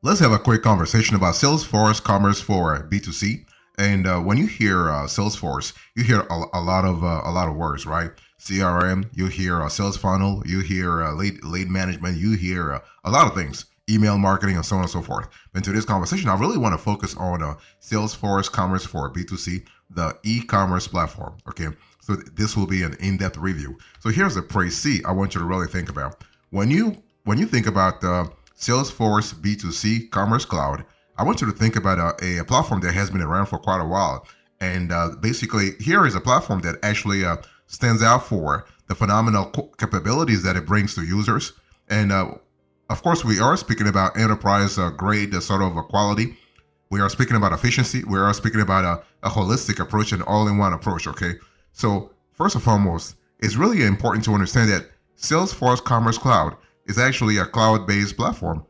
Let's have a quick conversation about Salesforce commerce for B2C. And when you hear Salesforce, you hear a lot of words, right? CRM, you hear sales funnel, you hear lead management, you hear a lot of things, email marketing, and so on and so forth. In today's conversation, I really want to focus on Salesforce commerce for B2C, the e-commerce platform. Okay, so this will be an in-depth review. So here's the pre-C I want you to really think about when you think about Salesforce B2C Commerce Cloud. I want you to think about a platform that has been around for quite a while. And basically, here is a platform that actually stands out for the phenomenal capabilities that it brings to users. And of course, we are speaking about enterprise grade sort of quality. We are speaking about efficiency. We are speaking about a holistic approach, an all-in-one approach. Okay. So first and foremost, it's really important to understand that Salesforce Commerce Cloud is actually a cloud-based platform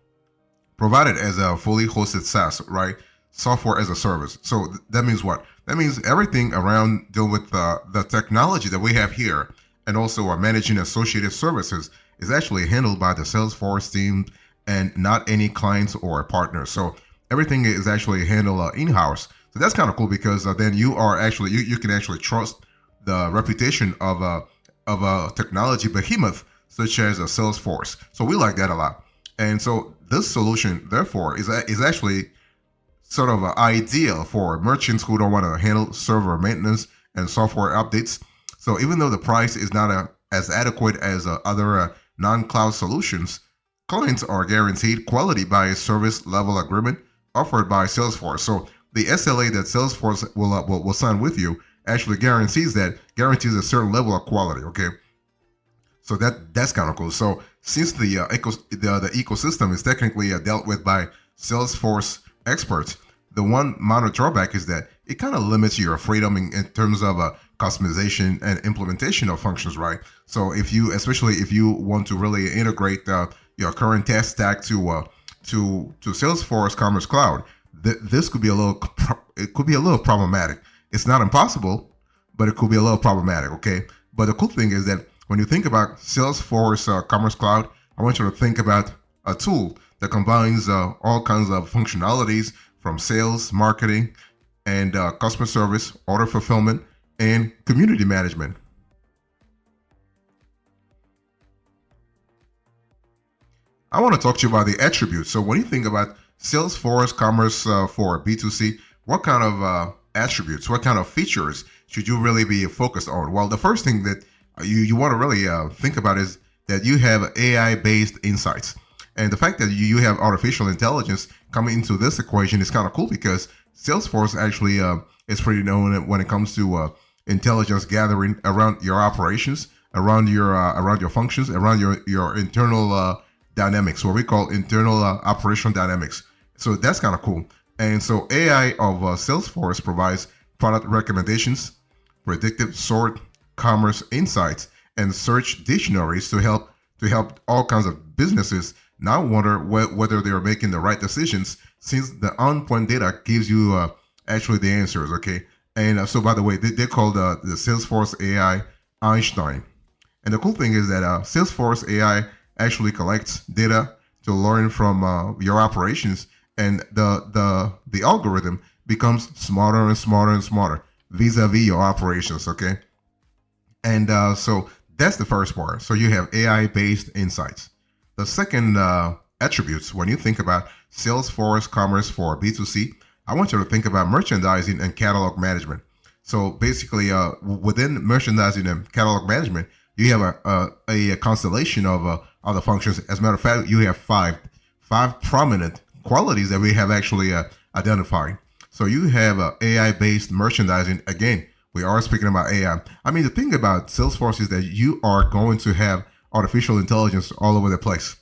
provided as a fully hosted SaaS, right? Software as a service. So that means what? That means everything around deal with the technology that we have here and also managing associated services is actually handled by the Salesforce team and not any clients or partners. So everything is actually handled in-house. So that's kind of cool because then you are actually you can actually trust the reputation of a technology behemoth such as a Salesforce. So we like that a lot. And so this solution, therefore, is actually sort of ideal for merchants who don't want to handle server maintenance and software updates. So even though the price is not as adequate as other non-cloud solutions, clients are guaranteed quality by a service level agreement offered by Salesforce. So the SLA that Salesforce will sign with you actually guarantees a certain level of quality. Okay. So that's kind of cool. So since the ecosystem is technically dealt with by Salesforce experts, the one minor drawback is that it kind of limits your freedom in terms of customization and implementation of functions, right? So especially if you want to really integrate your current tech stack to Salesforce Commerce Cloud, this could be a little problematic. It's not impossible, but it could be a little problematic. Okay, but the cool thing is that when you think about Salesforce Commerce Cloud, I want you to think about a tool that combines all kinds of functionalities from sales, marketing, and customer service, order fulfillment, and community management. I want to talk to you about the attributes. So when you think about Salesforce Commerce for B2C, what kind of attributes, what kind of features should you really be focused on? Well, the first thing that you want to really think about is that you have AI-based insights. And the fact that you have artificial intelligence coming into this equation is kind of cool because Salesforce actually is pretty known when it comes to intelligence gathering around your operations, around your functions, around your internal dynamics, what we call internal operational dynamics. So that's kind of cool. And so AI of Salesforce provides product recommendations, predictive sort, commerce insights, and search dictionaries to help all kinds of businesses now wonder whether they are making the right decisions, since the on-point data gives you actually the answers. Okay, and so by the way, they call the Salesforce AI Einstein. And the cool thing is that Salesforce AI actually collects data to learn from your operations, and the algorithm becomes smarter and smarter and smarter vis-a-vis your operations. Okay. And so that's the first part. So you have AI-based insights. The second attributes, when you think about Salesforce commerce for B2C, I want you to think about merchandising and catalog management. So basically, within merchandising and catalog management, you have a constellation of other functions. As a matter of fact, you have five prominent qualities that we have actually identified. So you have AI-based merchandising. Again, we are speaking about AI. I mean, the thing about Salesforce is that you are going to have artificial intelligence all over the place.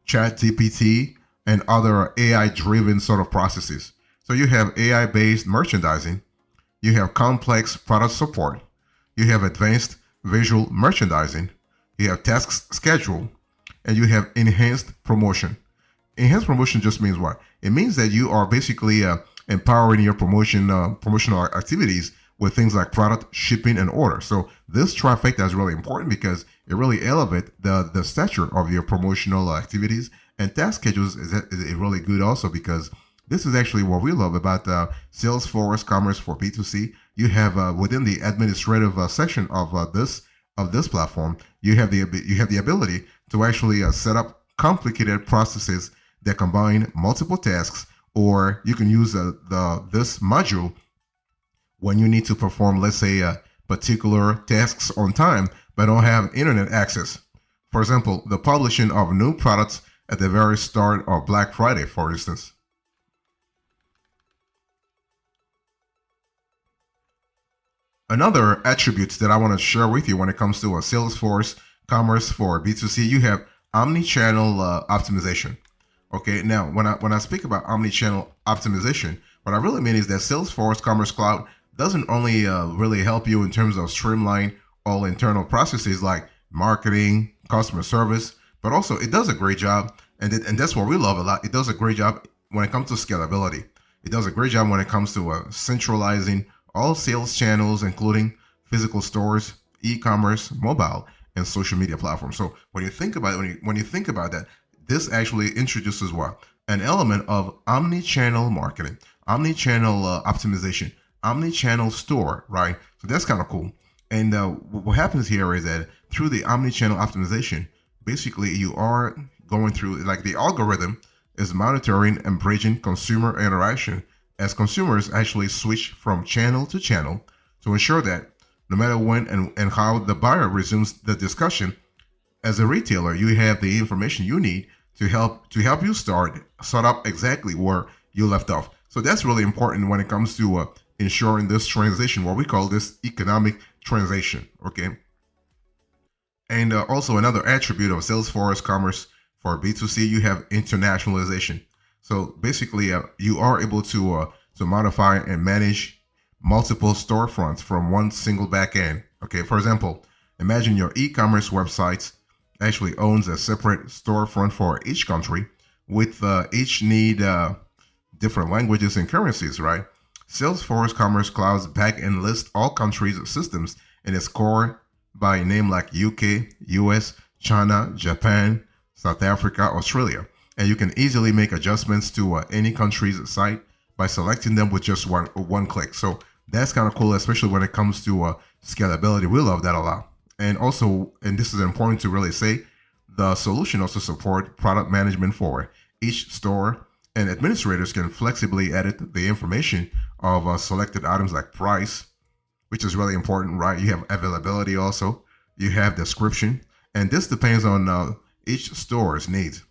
ChatGPT and other AI-driven sort of processes. So you have AI-based merchandising. You have complex product support. You have advanced visual merchandising. You have task schedule. And you have enhanced promotion. Enhanced promotion just means what? It means that you are basically empowering your promotional activities with things like product, shipping, and order. So this trifecta is really important because it really elevates the stature of your promotional activities And task schedules is really good also because this is actually what we love about Salesforce Commerce for B2C. You have within the administrative section of this platform, you have the ability to actually set up complicated processes that combine multiple tasks, or you can use the this module when you need to perform, let's say, particular tasks on time but don't have internet access. For example, the publishing of new products at the very start of Black Friday, for instance. Another attributes that I want to share with you when it comes to a Salesforce commerce for B2C, you have omni-channel optimization. Okay, now when I speak about omni-channel optimization, what I really mean is that Salesforce Commerce Cloud doesn't only really help you in terms of streamline all internal processes like marketing, customer service, but also it does a great job, and that's what we love a lot. It does a great job when it comes to scalability. It does a great job when it comes to centralizing all sales channels, including physical stores, e-commerce, mobile, and social media platforms. So when you think about it, when you think about that, this actually introduces what? An element of omni-channel marketing, omni-channel optimization, omni-channel store, right? So that's kind of cool. And what happens here is that through the omni-channel optimization, basically you are going through, like, the algorithm is monitoring and bridging consumer interaction as consumers actually switch from channel to channel to ensure that no matter when and how the buyer resumes the discussion, as a retailer, you have the information you need to help you start up exactly where you left off. So that's really important when it comes to ensuring this transition, what we call this economic transition. Okay. And also another attribute of Salesforce Commerce for B2C, you have internationalization. So basically, you are able to modify and manage multiple storefronts from one single backend. Okay, for example, imagine your e-commerce website actually owns a separate storefront for each country, with each need different languages and currencies, right? Salesforce Commerce Cloud's backend lists all countries' systems in its core by name, like UK, US, China, Japan, South Africa, Australia. And you can easily make adjustments to any country's site by selecting them with just one click. So that's kind of cool, especially when it comes to scalability. We love that a lot. And also, and this is important to really say, the solution also support product management for each store, and administrators can flexibly edit the information of selected items like price, which is really important, right? You have availability also, you have description, and this depends on each store's needs.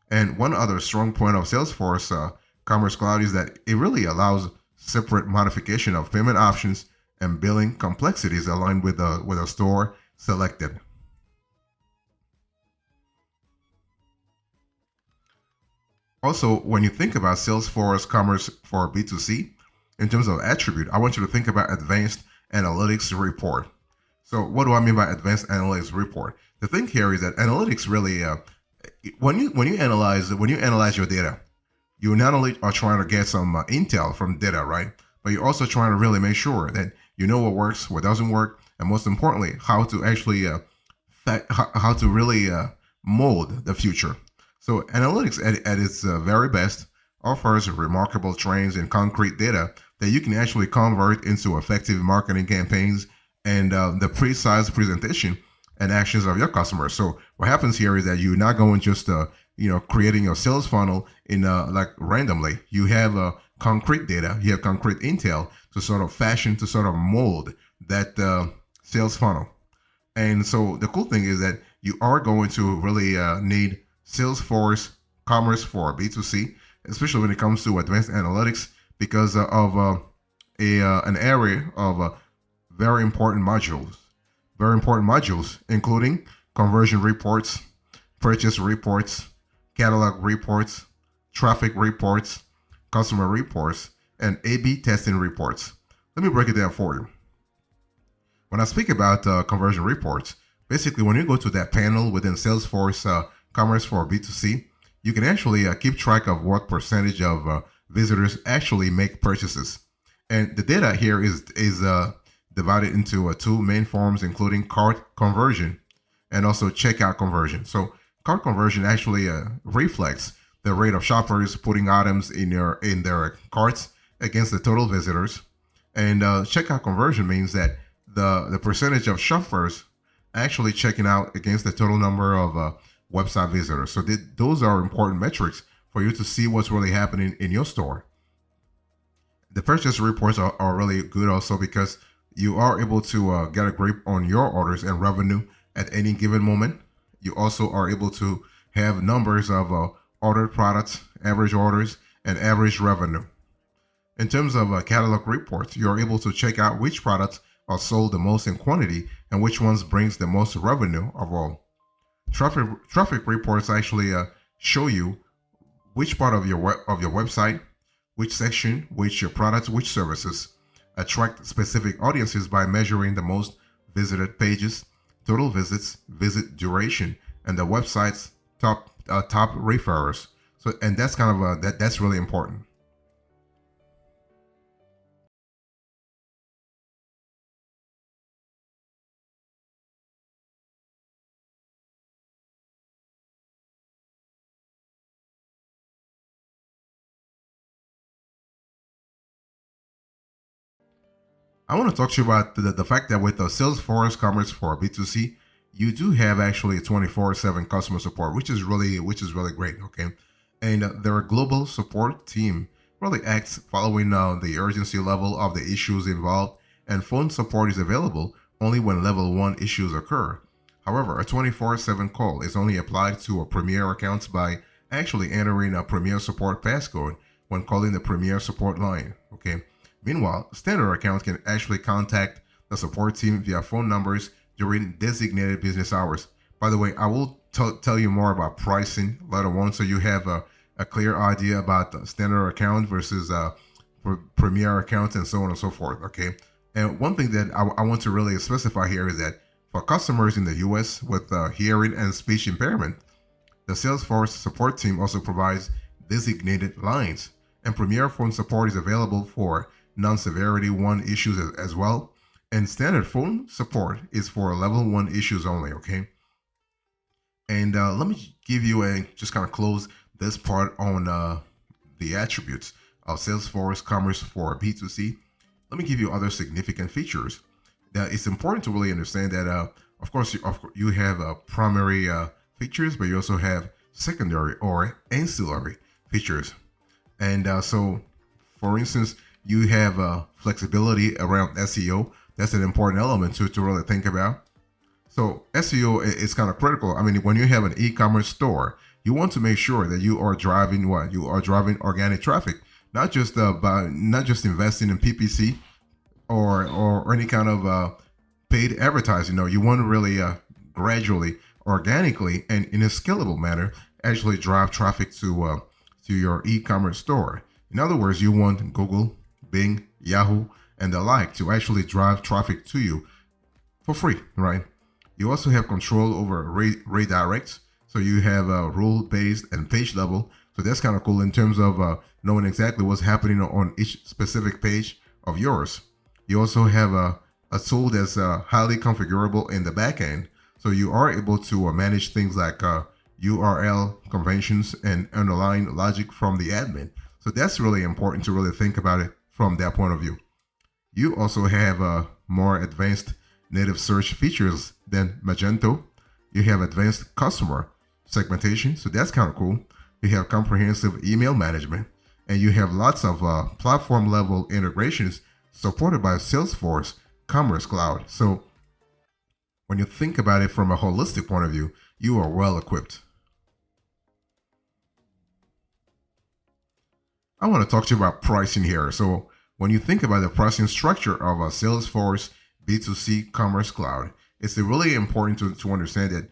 And one other strong point of Salesforce Commerce Cloud is that it really allows separate modification of payment options and billing complexities aligned with a store selected. Also, when you think about Salesforce Commerce for B2C, in terms of attribute, I want you to think about advanced analytics report. So what do I mean by advanced analytics report? The thing here is that analytics really, when you analyze your data, you not only are trying to get some intel from data, right? But you're also trying to really make sure that you know what works, what doesn't work, and most importantly, how to actually how to really mold the future. So analytics at its very best offers remarkable trends and concrete data that you can actually convert into effective marketing campaigns and the precise presentation and actions of your customers. So what happens here is that you're not going just creating your sales funnel in like randomly. You have concrete data, you have concrete intel to sort of fashion, to sort of mold that sales funnel. And so the cool thing is that you are going to really need Salesforce Commerce for B2C, especially when it comes to advanced analytics, because of an area of very important modules, including conversion reports, purchase reports, catalog reports, traffic reports, customer reports, and A/B testing reports. Let me break it down for you. When I speak about conversion reports, basically when you go to that panel within Salesforce Commerce for B2C, you can actually keep track of what percentage of visitors actually make purchases. And the data here is divided into two main forms, including cart conversion and also checkout conversion. So Cart conversion actually reflects the rate of shoppers putting items in their carts against the total visitors. And checkout conversion means that the percentage of shoppers actually checking out against the total number of website visitors. So those are important metrics for you to see what's really happening in your store. The purchase reports are really good also because you are able to get a grip on your orders and revenue at any given moment. You also are able to have numbers of ordered products, average orders, and average revenue. In terms of catalog reports, you're able to check out which products are sold the most in quantity and which ones brings the most revenue of all. Traffic reports actually show you which part of your website, which section, which products, which services attract specific audiences by measuring the most visited pages, total visits, visit duration, and the website's top referrers. So, and that's kind of that's really important. I want to talk to you about the fact that with the Salesforce Commerce for B2C, you do have actually a 24/7 customer support, which is really great. Okay, and their global support team really acts following the urgency level of the issues involved, and phone support is available only when level 1 issues occur. However, a 24/7 call is only applied to a Premier accounts by actually entering a Premier support passcode when calling the Premier support line. Okay. Meanwhile, standard accounts can actually contact the support team via phone numbers during designated business hours. By the way, I will tell you more about pricing later on so you have a clear idea about the standard account versus premier account and so on and so forth. Okay. And one thing that I want to really specify here is that for customers in the US with hearing and speech impairment, the Salesforce support team also provides designated lines, and Premier phone support is available for non-severity 1 issues as well. And standard phone support is for level 1 issues only, okay? And let me give you just kind of close this part on the attributes of Salesforce Commerce for B2C. Let me give you other significant features. Now, it's important to really understand that, of course, you have primary features, but you also have secondary or ancillary features. And so, for instance, you have flexibility around SEO. That's an important element to really think about. So SEO is kind of critical. I mean, when you have an e-commerce store, you want to make sure that you are driving what? You are driving organic traffic, not just investing in PPC or any kind of paid advertising. No, you want to really gradually, organically, and in a scalable manner, actually drive traffic to your e-commerce store. In other words, you want Google, Bing, Yahoo, and the like to actually drive traffic to you for free, right? You also have control over redirects. So you have rule-based and page level. So that's kind of cool in terms of knowing exactly what's happening on each specific page of yours. You also have a tool that's highly configurable in the back end. So you are able to manage things like URL conventions and underlying logic from the admin. So that's really important to really think about it from that point of view. You also have more advanced native search features than Magento. You have advanced customer segmentation, so that's kind of cool. You have comprehensive email management, and you have lots of platform level integrations supported by Salesforce Commerce Cloud. So when you think about it from a holistic point of view, you are well equipped. I want to talk to you about pricing here. So when you think about the pricing structure of a Salesforce B2C Commerce Cloud, it's really important to understand that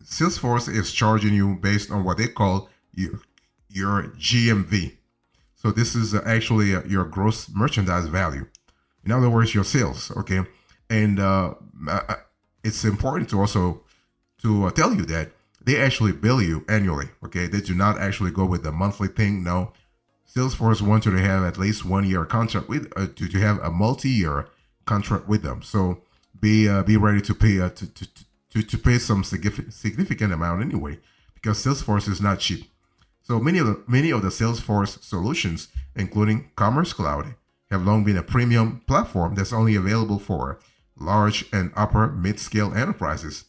Salesforce is charging you based on what they call your GMV. So this is actually your gross merchandise value. In other words, your sales, okay? And it's important to also to tell you that they actually bill you annually, okay? They do not actually go with the monthly thing, no. Salesforce wants you to have at least 1 year contract with to have a multi-year contract with them. So be ready to pay to pay some significant amount anyway. because Salesforce is not cheap. So many of the Salesforce solutions, including Commerce Cloud, have long been a premium platform that's only available for large and upper mid-scale enterprises.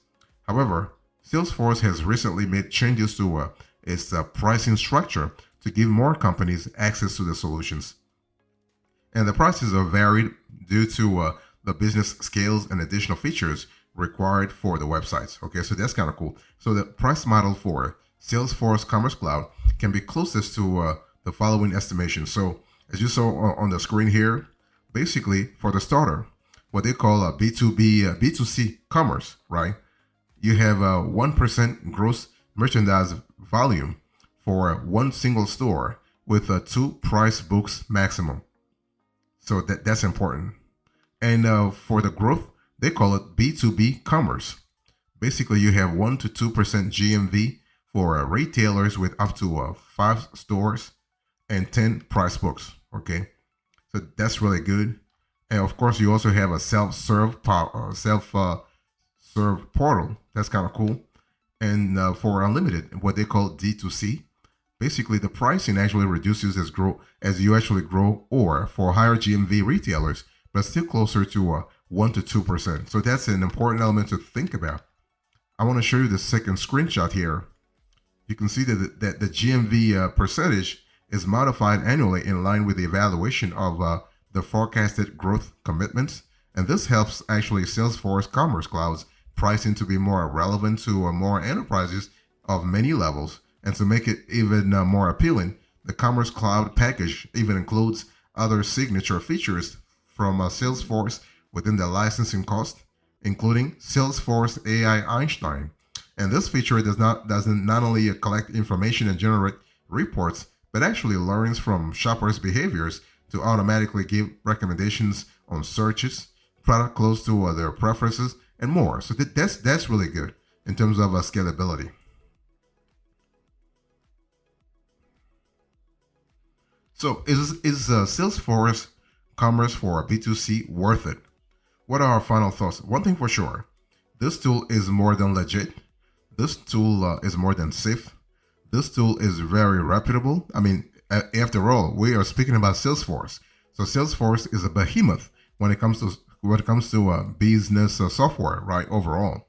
However, Salesforce has recently made changes to its pricing structure to give more companies access to the solutions. And the prices are varied due to the business scales and additional features required for the websites. Okay, so that's kind of cool. So the price model for Salesforce Commerce Cloud can be closest to the following estimation. So as you saw on the screen here, basically for the starter, what they call a B2B, B2C commerce, right? You have a 1% gross merchandise volume for one single store with a two price books maximum. So that's important. And for the growth, they call it B2B commerce. Basically, you have 1 to 2% GMV for retailers with up to 5 stores and 10 price books. Okay, so that's really good. And of course, you also have a self-serve portal. That's kind of cool. And for unlimited, what they call D2C, basically the pricing actually reduces as you actually grow, or for higher GMV retailers, but still closer to 1 to 2%. So that's an important element to think about. I want to show you the second screenshot here. You can see that the GMV percentage is modified annually in line with the evaluation of the forecasted growth commitments. And this helps actually Salesforce Commerce Cloud's pricing to be more relevant to more enterprises of many levels. And to make it even more appealing, the Commerce Cloud package even includes other signature features from Salesforce within the licensing cost, including Salesforce AI Einstein. And this feature doesn't not only collect information and generate reports, but actually learns from shoppers' behaviors to automatically give recommendations on searches, product close to their preferences, and more. So that's really good in terms of scalability. So is Salesforce Commerce for B2C worth it? What are our final thoughts? One thing for sure, this tool is more than legit. This tool is more than safe. This tool is very reputable. I mean, after all, we are speaking about Salesforce. So Salesforce is a behemoth when it comes to business software, right? Overall.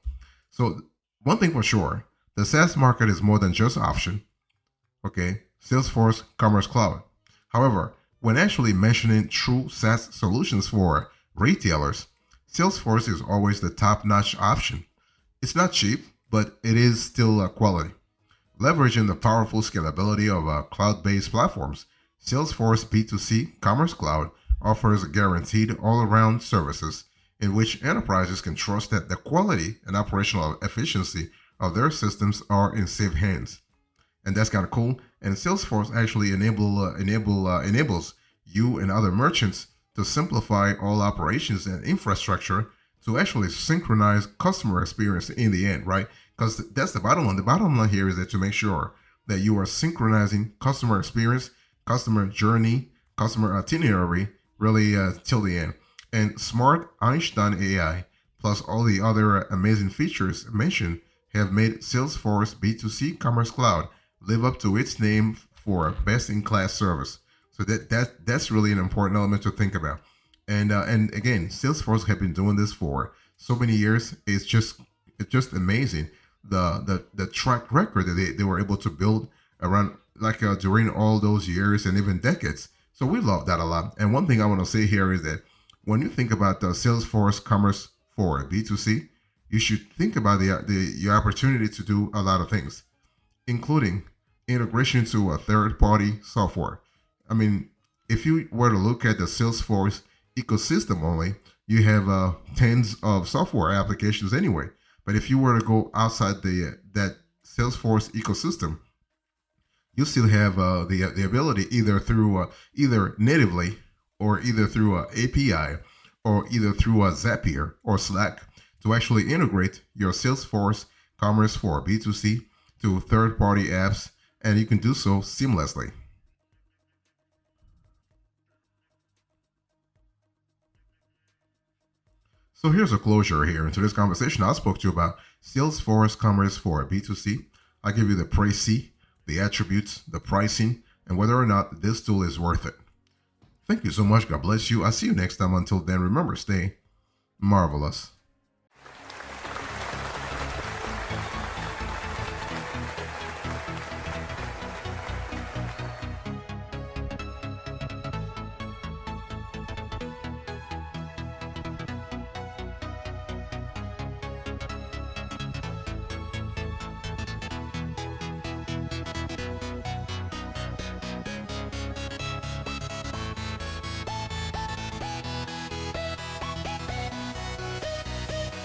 So one thing for sure, the SaaS market is more than just option. Okay, Salesforce Commerce Cloud. However, when actually mentioning true SaaS solutions for retailers, Salesforce is always the top-notch option. It's not cheap, but it is still quality. Leveraging the powerful scalability of cloud-based platforms, Salesforce B2C Commerce Cloud offers guaranteed all-around services in which enterprises can trust that the quality and operational efficiency of their systems are in safe hands. And that's kind of cool. And Salesforce actually enables you and other merchants to simplify all operations and infrastructure to actually synchronize customer experience in the end, right? Because that's the bottom line. The bottom line here is that to make sure that you are synchronizing customer experience, customer journey, customer itinerary, really till the end. And smart Einstein AI plus all the other amazing features mentioned have made Salesforce B2C Commerce Cloud live up to its name for best-in-class service. So that's really an important element to think about. And again, Salesforce have been doing this for so many years. It's just amazing the track record that they were able to build around during all those years and even decades. So we love that a lot. And one thing I want to say here is that when you think about the Salesforce Commerce for B2C, you should think about your opportunity to do a lot of things, including integration to a third-party software. I mean, if you were to look at the Salesforce ecosystem only, you have tens of software applications anyway. But if you were to go outside that Salesforce ecosystem, you still have the ability either natively or either through a API or either through a Zapier or Slack to actually integrate your Salesforce Commerce for B2C to third-party apps, and you can do so seamlessly. So here's a closure here into this conversation. I spoke to you about Salesforce Commerce for B2C. I give you the précis, the attributes, the pricing, and whether or not this tool is worth it. Thank you so much. God bless you. I'll see you next time. Until then, remember, stay marvelous.